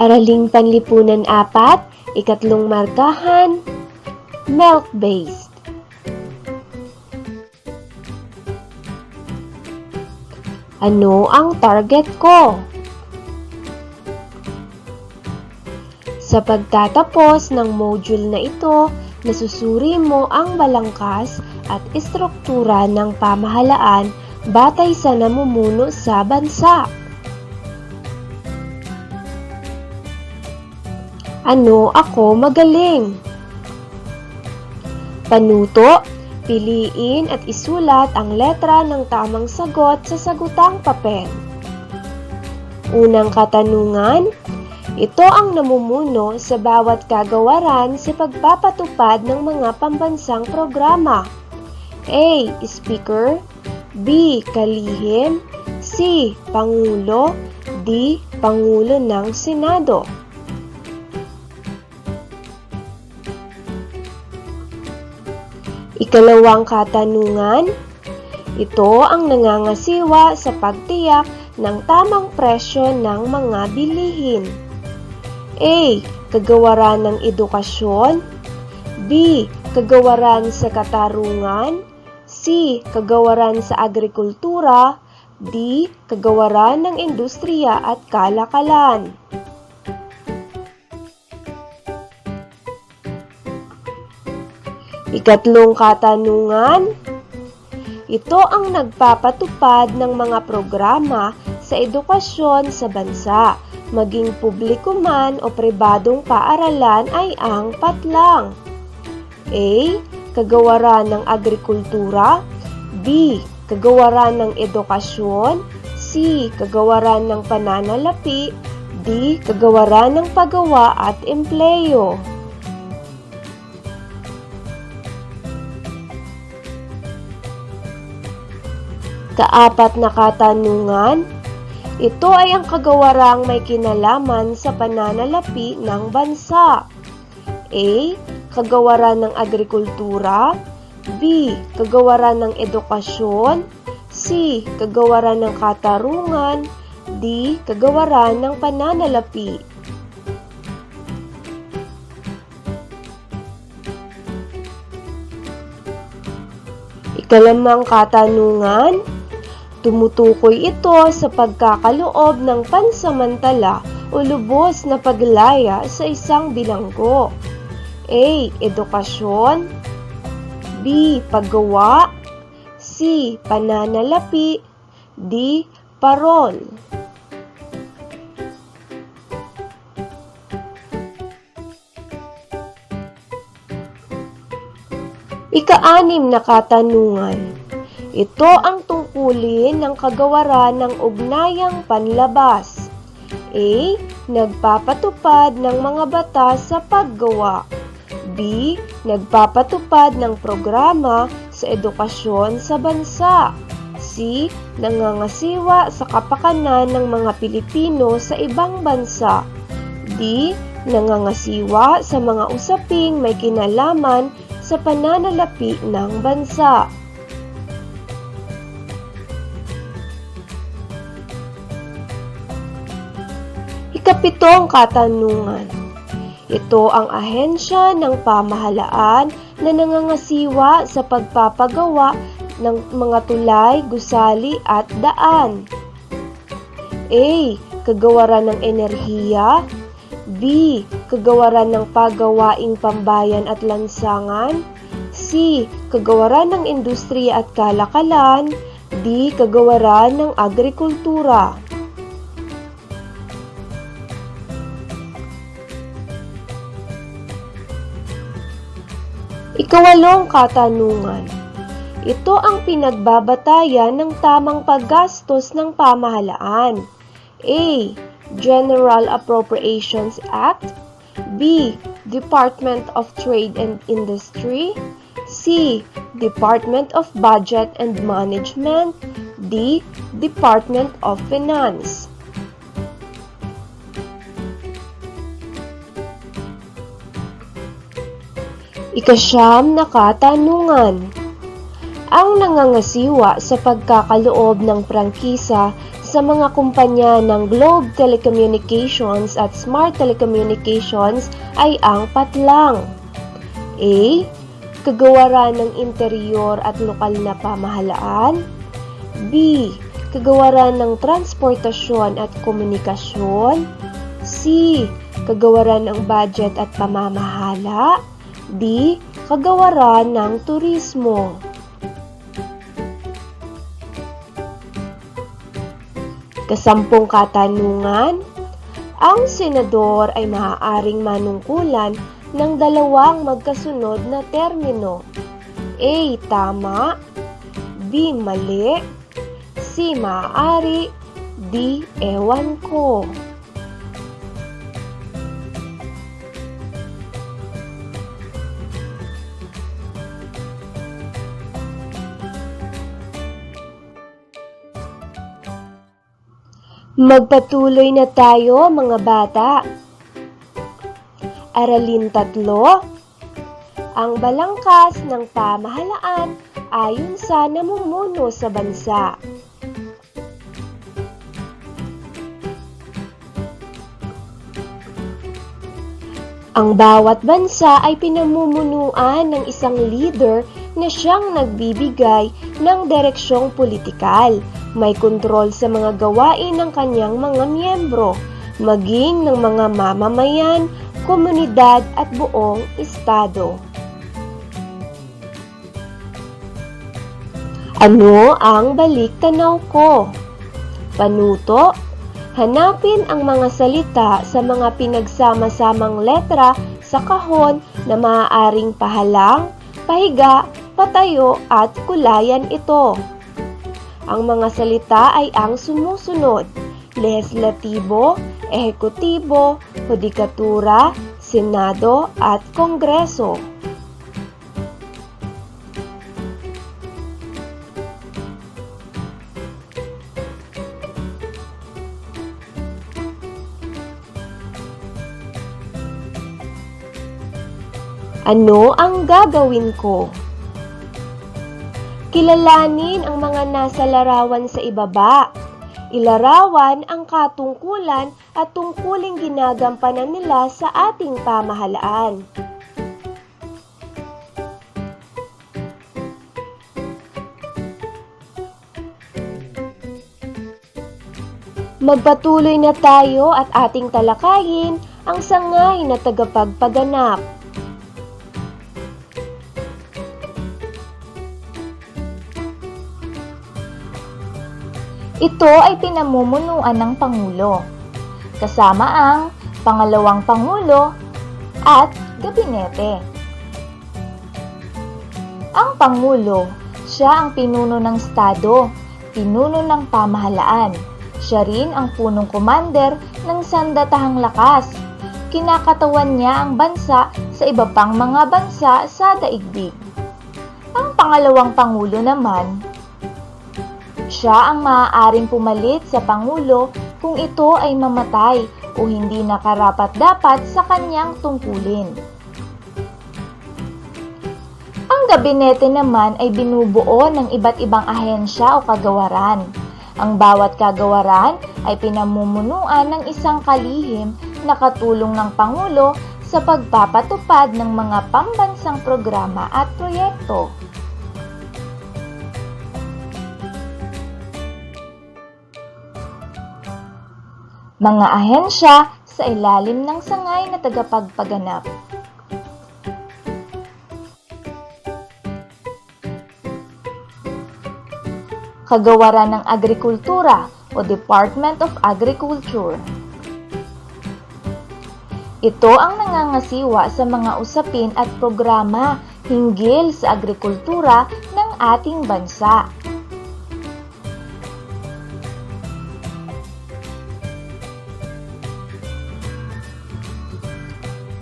Araling Panlipunan 4, ikatlong markahan, milk-based. Ano ang target ko? Sa pagtatapos ng module na ito, nasusuri mo ang balangkas at istruktura ng pamahalaan batay sa namumuno sa bansa. Ano ako magaling? Panuto, piliin at isulat ang letra ng tamang sagot sa sagutang papel. Unang katanungan, ito ang namumuno sa bawat kagawaran sa pagpapatupad ng mga pambansang programa. A. Speaker, B. Kalihim, C. Pangulo, D. Pangulo ng Senado. Ikalawang katanungan, ito ang nangangasiwa sa pagtiyak ng tamang presyo ng mga bilihin. A. Kagawaran ng edukasyon, B. Kagawaran sa katarungan, C. Kagawaran sa agrikultura, D. Kagawaran ng industriya at kalakalan. Ikatlong katanungan, ito ang nagpapatupad ng mga programa sa edukasyon sa bansa, maging publiko man o pribadong paaralan ay ang patlang. A. Kagawaran ng agrikultura, B. Kagawaran ng edukasyon, C. Kagawaran ng pananalapi, D. Kagawaran ng paggawa at empleyo. Kaapat na katanungan, ito ay ang kagawarang may kinalaman sa pananalapi ng bansa. A. Kagawaran ng agrikultura, B. Kagawaran ng edukasyon, C. Kagawaran ng katarungan, D. Kagawaran ng pananalapi. Ikalimang katanungan, tumutukoy ito sa pagkakaloob ng pansamantala o lubos na paglaya sa isang bilanggo. A. Edukasyon, B. Paggawa, C. Pananalapi, D. Parol. Ika-6 na katanungan, ito ang tungkulin ng kagawaran ng ugnayang panlabas. A. Nagpapatupad ng mga batas sa paggawa. B. Nagpapatupad ng programa sa edukasyon sa bansa. C. Nangangasiwa sa kapakanan ng mga Pilipino sa ibang bansa. D. Nangangasiwa sa mga usaping may kinalaman sa pananalapi ng bansa. Ikapitong katanungan, ito ang ahensya ng pamahalaan na nangangasiwa sa pagpapagawa ng mga tulay, gusali at daan. A. Kagawaran ng enerhiya, B. Kagawaran ng paggawaing pambayan at lansangan, C. Kagawaran ng industriya at kalakalan, D. Kagawaran ng agrikultura. Ikawalong katanungan, ito ang pinagbabatayan ng tamang paggastos ng pamahalaan. A. General Appropriations Act, B. Department of Trade and Industry, C. Department of Budget and Management, D. Department of Finance. Ika-9 na katanungan, ang nangangasiwa sa pagkakaloob ng prangkisa sa mga kumpanya ng Globe Telecommunications at Smart Telecommunications ay ang patlang? A. Kagawaran ng interior at lokal na pamahalaan. B. Kagawaran ng transportasyon at komunikasyon. C. Kagawaran ng budget at pamamahala. D. Kagawaran ng turismo. Kasampung katanungan. Ang senador ay maaaring manungkulan ng dalawang magkasunod na termino. A. Tama. B. Mali. C. Maaari. D. Ewan ko. Magpatuloy na tayo mga bata. Aralin 3. Ang balangkas ng pamahalaan ayon sa namumuno sa bansa. Ang bawat bansa ay pinamumunuan ng isang leader na siyang nagbibigay ng direksyong politikal. May kontrol sa mga gawain ng kanyang mga miyembro, maging ng mga mamamayan, komunidad at buong estado. Ano ang balik-tanaw ko? Panuto, hanapin ang mga salita sa mga pinagsama-samang letra sa kahon na maaaring pahalang, pahiga, patayo at kulayan ito. Ang mga salita ay ang sumusunod: lehislatibo, ehekutibo, hudikatura, senado at kongreso. Ano ang gagawin ko? Kilalanin ang mga nasa larawan sa ibaba. Ilarawan ang katungkulan at tungkuling ginagampanan nila sa ating pamahalaan. Magpatuloy na tayo at ating talakayin ang sangay na tagapagpaganap. Ito ay pinamumunuan ng Pangulo, kasama ang Pangalawang Pangulo at Gabinete. Ang Pangulo, siya ang pinuno ng Estado, pinuno ng pamahalaan. Siya rin ang punong commander ng sandatahang lakas. Kinakatawan niya ang bansa sa iba pang mga bansa sa daigdig. Ang Pangalawang Pangulo naman, siya ang maaaring pumalit sa Pangulo kung ito ay mamatay o hindi nakarapat-dapat sa kanyang tungkulin. Ang gabinete naman ay binubuo ng iba't ibang ahensya o kagawaran. Ang bawat kagawaran ay pinamumunuan ng isang kalihim na katulong ng Pangulo sa pagpapatupad ng mga pambansang programa at proyekto. Mga ahensya sa ilalim ng sangay na tagapagpaganap. Kagawaran ng Agrikultura o Department of Agriculture. Ito ang nangangasiwa sa mga usapin at programa hinggil sa agrikultura ng ating bansa.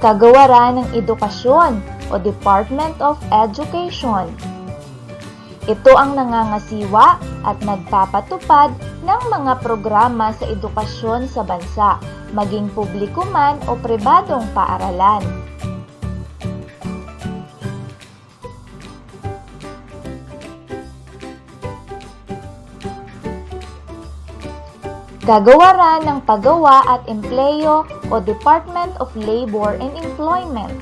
Kagawaran ng Edukasyon o Department of Education. Ito ang nangangasiwa at nagpapatupad ng mga programa sa edukasyon sa bansa, maging publiko man o pribadong paaralan. Kagawaran ng Paggawa at Empleyo o Department of Labor and Employment.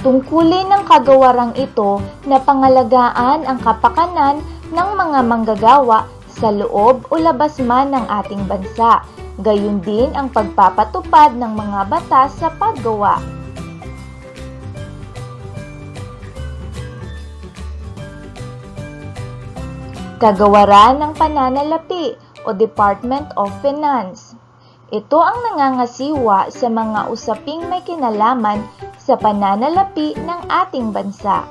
Tungkulin ng kagawarang ito na pangalagaan ang kapakanan ng mga manggagawa sa loob o labas man ng ating bansa, gayon din ang pagpapatupad ng mga batas sa paggawa. Kagawaran ng Pananalapi o Department of Finance. Ito ang nangangasiwa sa mga usaping may kinalaman sa pananalapi ng ating bansa.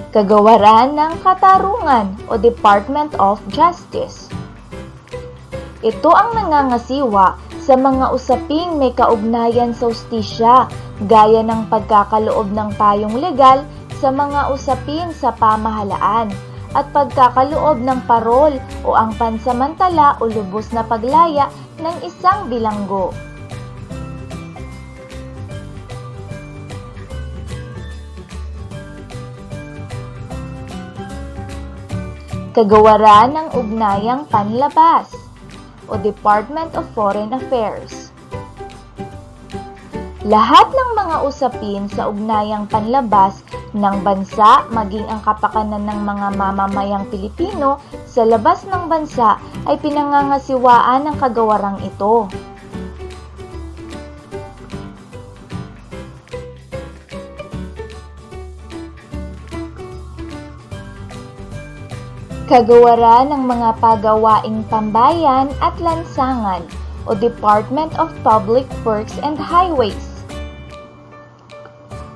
Kagawaran ng Katarungan o Department of Justice. Ito ang nangangasiwa sa mga usaping may kaugnayan sa hustisya, gaya ng pagkakaloob ng payong legal sa mga usapin sa pamahalaan at pagkakaloob ng parol o ang pansamantala o lubos na paglaya ng isang bilanggo. Kagawaran ng Ugnayang Panlabas o Department of Foreign Affairs. Lahat ng mga usapin sa ugnayang panlabas ng bansa maging ang kapakanan ng mga mamamayang Pilipino sa labas ng bansa ay pinangangasiwaan ng kagawarang ito. Kagawaran ng mga pagawaing pambayan at lansangan o Department of Public Works and Highways.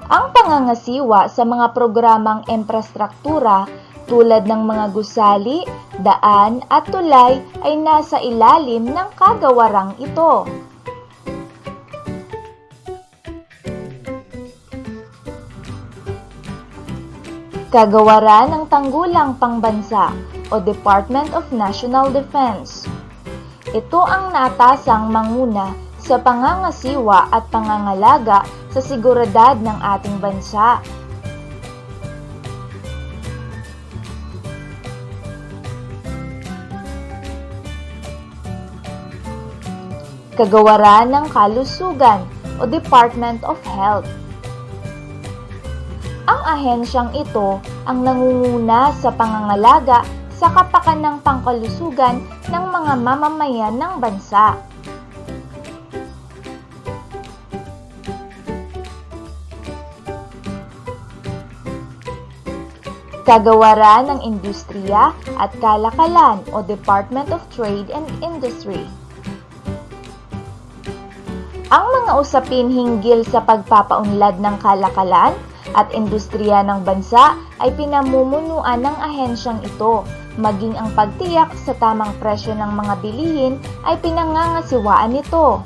Ang pangangasiwa sa mga programang infrastruktura tulad ng mga gusali, daan at tulay ay nasa ilalim ng kagawarang ito. Kagawaran ng Tanggulang Pangbansa o Department of National Defense. Ito ang naatasang manguna sa pangangasiwa at pangangalaga sa seguridad ng ating bansa. Kagawaran ng Kalusugan o Department of Health. Ang ahensyang ito ang nangunguna sa pangangalaga sa kapakanang pangkalusugan ng mga mamamayan ng bansa. Kagawaran ng Industriya at Kalakalan o Department of Trade and Industry. Ang mga usapin hinggil sa pagpapaunlad ng kalakalan at industriya ng bansa ay pinamumunuan ng ahensyang ito, maging ang pagtiyak sa tamang presyo ng mga bilihin ay pinangangasiwaan nito.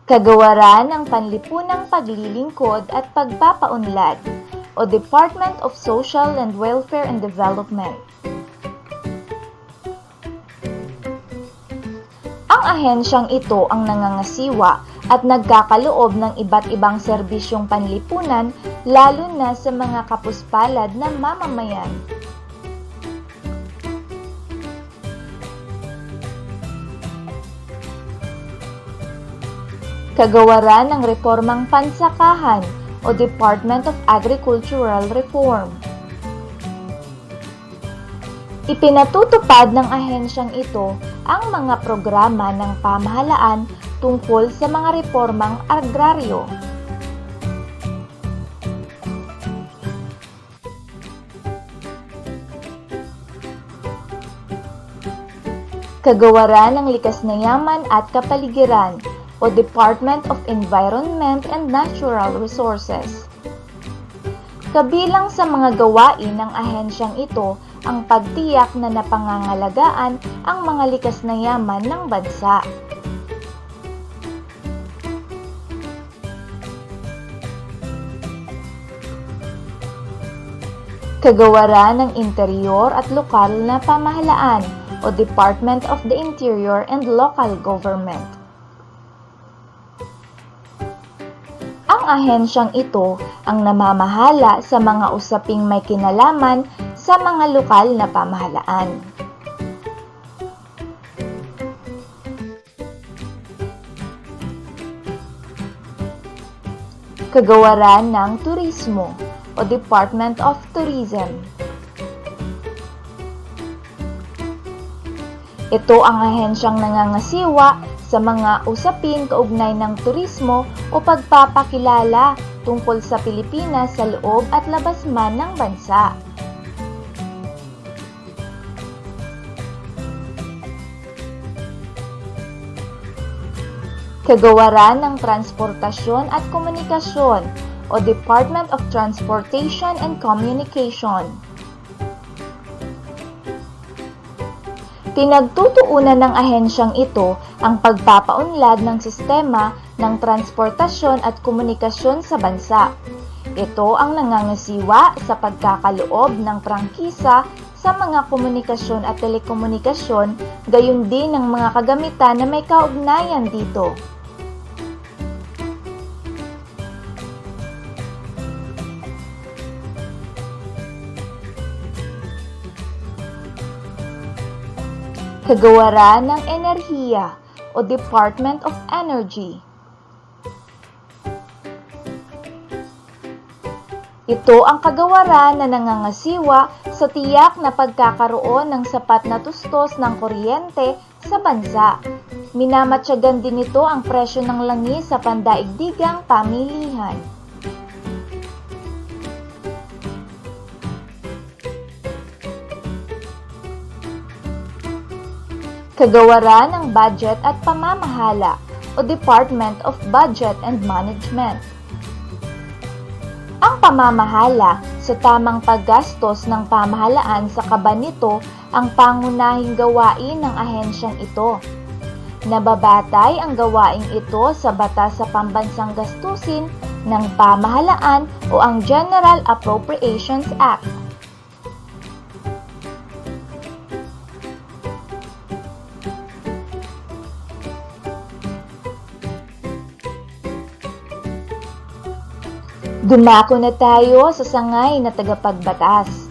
Kagawaran ng Panlipunang Paglilingkod at Pagpapaunlad o Department of Social and Welfare and Development. Ang ahensyang ito ang nangangasiwa at nagkakaloob ng iba't ibang serbisyong panlipunan lalo na sa mga kapuspalad na mamamayan. Kagawaran ng Reformang Pansakahan o Department of Agricultural Reform. Ipinatutupad ng ahensyang ito ang mga programa ng pamahalaan tungkol sa mga reformang agraryo. Kagawaran ng Likas na Yaman at Kapaligiran o Department of Environment and Natural Resources. Kabilang sa mga gawain ng ahensyang ito ang pagtiyak na napangangalagaan ang mga likas na yaman ng bansa. Kagawaran ng Interior at Lokal na Pamahalaan o Department of the Interior and Local Government. Ang ahensyang ito ang namamahala sa mga usaping may kinalaman sa mga lokal na pamahalaan. Kagawaran ng Turismo o Department of Tourism. Ito ang ahensyang nangangasiwa sa mga usaping kaugnay ng turismo o pagpapakilala tungkol sa Pilipinas sa loob at labas man ng bansa. Kagawaran ng Transportasyon at Komunikasyon o Department of Transportation and Communication. Pinagtutuunan ng ahensyang ito ang pagpapaunlad ng sistema ng transportasyon at komunikasyon sa bansa. Ito ang nangangasiwa sa pagkakaloob ng prangkisa sa mga komunikasyon at telekomunikasyon, gayon din ng mga kagamitan na may kaugnayan dito. Kagawaran ng Enerhiya o Department of Energy. Ito ang kagawaran na nangangasiwa sa tiyak na pagkakaroon ng sapat na tustos ng kuryente sa bansa. Minamatyagan din nito ang presyo ng langis sa pandaigdigang pamilihan. Kagawaran ng Budget at Pamamahala o Department of Budget and Management. Ang pamamahala sa tamang paggastos ng pamahalaan sa kaban nito ang pangunahing gawain ng ahensyang ito. Nababatay ang gawaing ito sa Batas sa Pambansang Gastusin ng Pamahalaan o ang General Appropriations Act. Dumako na tayo sa sangay na tagapagbatas.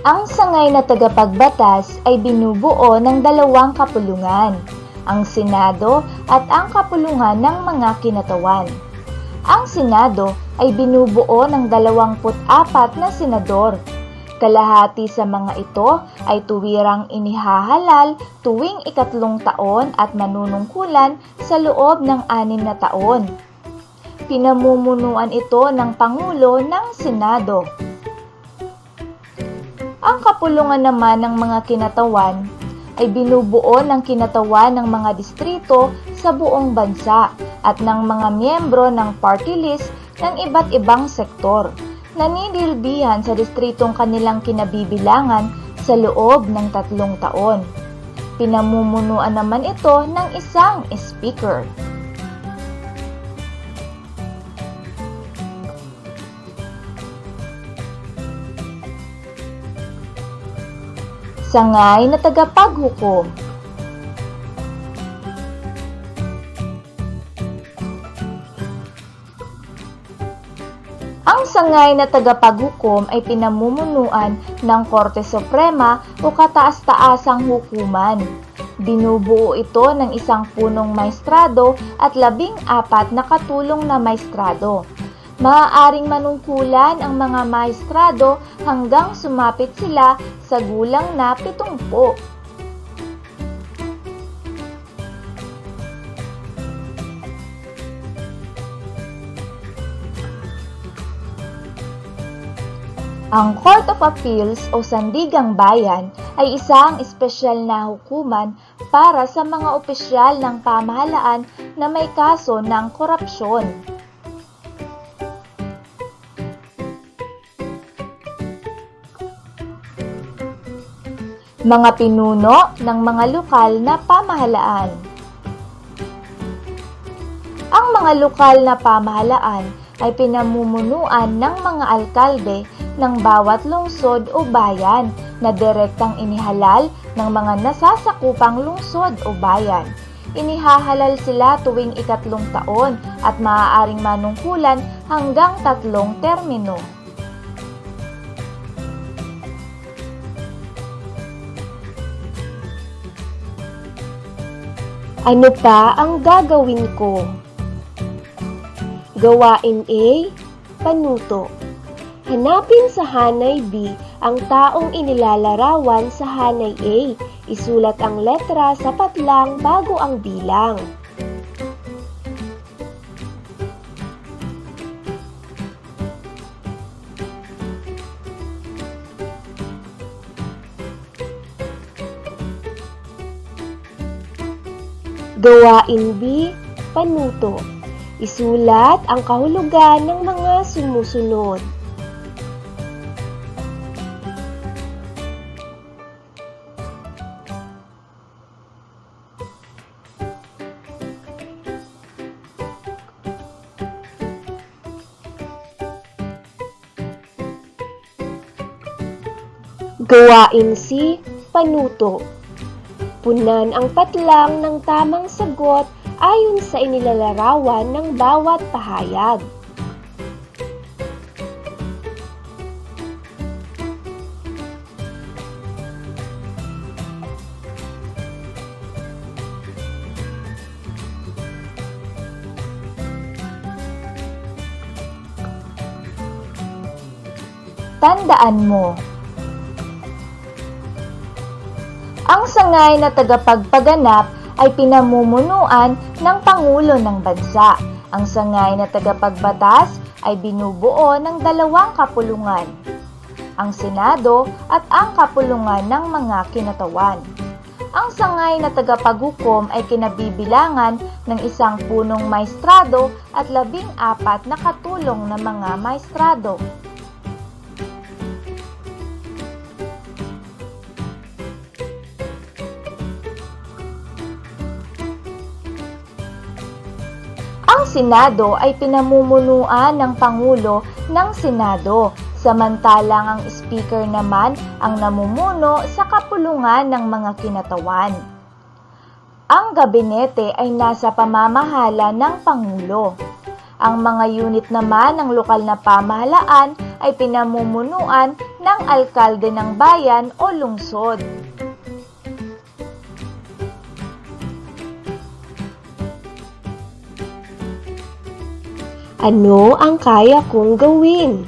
Ang sangay na tagapagbatas ay binubuo ng dalawang kapulungan, ang Senado at ang kapulungan ng mga kinatawan. Ang Senado ay binubuo ng 24 na senador. Kalahati sa mga ito ay tuwirang inihahalal tuwing 3 taon at manunungkulan sa loob ng 6 na taon. Pinamumunuan ito ng Pangulo ng Senado. Ang kapulungan naman ng mga kinatawan ay binubuo ng kinatawan ng mga distrito sa buong bansa at ng mga miyembro ng party list ng iba't ibang sektor. Naninilbihan sa distritong kanilang kinabibilangan sa loob ng 3 taon. Pinamumunuan naman ito ng isang speaker. Sangay na tagapaghukom. Ang sangay na tagapaghukom ay pinamumunuan ng Korte Suprema o kataas-taasang hukuman. Binubuo ito ng isang punong maestrado at 14 na katulong na maestrado. Maaaring manungkulan ang mga maestrado hanggang sumapit sila sa gulang na 70. Ang Court of Appeals o Sandigang Bayan ay isang espesyal na hukuman para sa mga opisyal ng pamahalaan na may kaso ng korupsyon. Mga pinuno ng mga lokal na pamahalaan. Ang mga lokal na pamahalaan ay pinamumunuan ng mga alkalde ng bawat lungsod o bayan na direktang inihalal ng mga nasasakupang lungsod o bayan. Inihahalal sila tuwing 3 taon at maaaring manungkulan hanggang 3 termino. Ano pa ang gagawin ko? Gawain A, panuto. Hanapin sa hanay B ang taong inilalarawan sa hanay A. Isulat ang letra sa patlang bago ang bilang. Gawain B, panuto. Isulat ang kahulugan ng mga sumusunod. Gawain C, panuto. Punan ang patlang ng tamang sagot ayon sa inilalarawan ng bawat pahayag. Tandaan mo, ang sangay na tagapagpaganap ay pinamumunuan ng Pangulo ng Bansa. Ang sangay na tagapagbatas ay binubuo ng 2 kapulungan, ang Senado at ang kapulungan ng mga kinatawan. Ang sangay na tagapaghukom ay kinabibilangan ng 1 punong maestrado at 14 na katulong na mga maestrado. Ang Senado ay pinamumunuan ng Pangulo ng Senado, samantalang ang Speaker naman ang namumuno sa kapulungan ng mga kinatawan. Ang gabinete ay nasa pamamahala ng Pangulo. Ang mga unit naman ng lokal na pamahalaan ay pinamumunuan ng alkalde ng bayan o lungsod. Ano ang kaya kong gawin?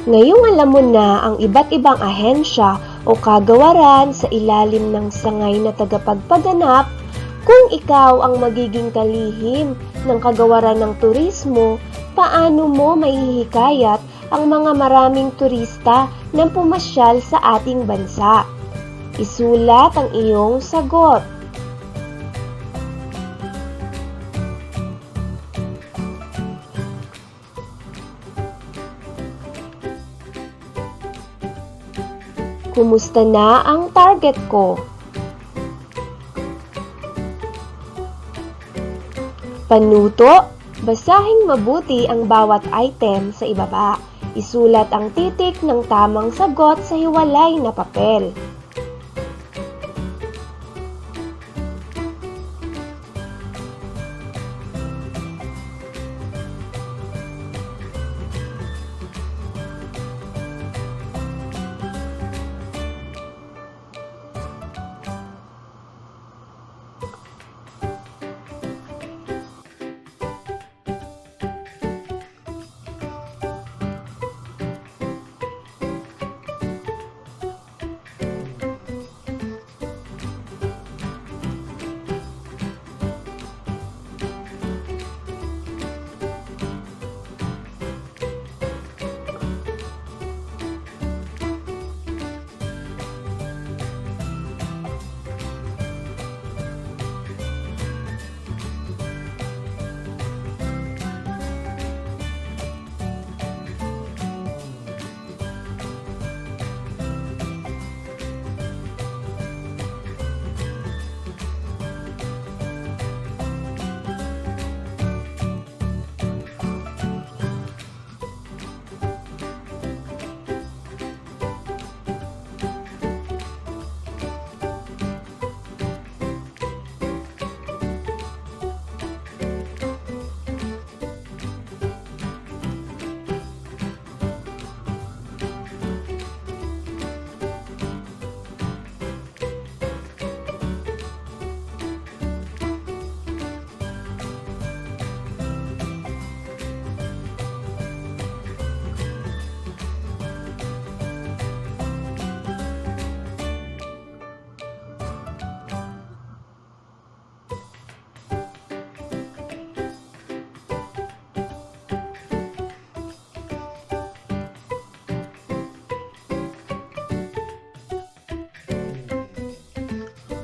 Ngayong alam mo na ang iba't ibang ahensya o kagawaran sa ilalim ng sangay na tagapagpaganap, kung ikaw ang magiging kalihim ng kagawaran ng turismo, paano mo maihihikayat ang mga maraming turista na pumasyal sa ating bansa? Isulat ang iyong sagot. Kumusta na ang target ko? Panuto, basahin mabuti ang bawat item sa ibaba. Isulat ang titik ng tamang sagot sa hiwalay na papel.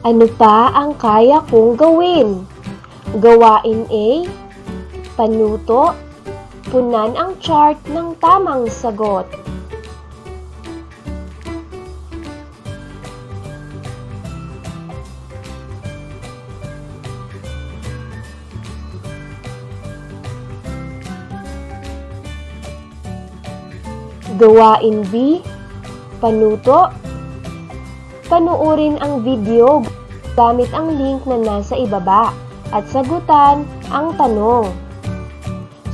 Ano pa ang kaya kong gawin? Gawain A. Panuto. Punan ang chart ng tamang sagot. Gawain B. Panuto. Panuorin ang video gamit ang link na nasa ibaba at sagutan ang tanong.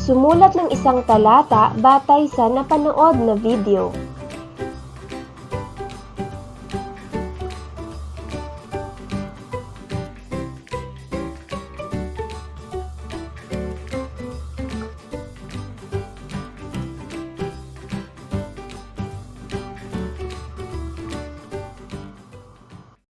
Sumulat ng isang talata batay sa napanood na video.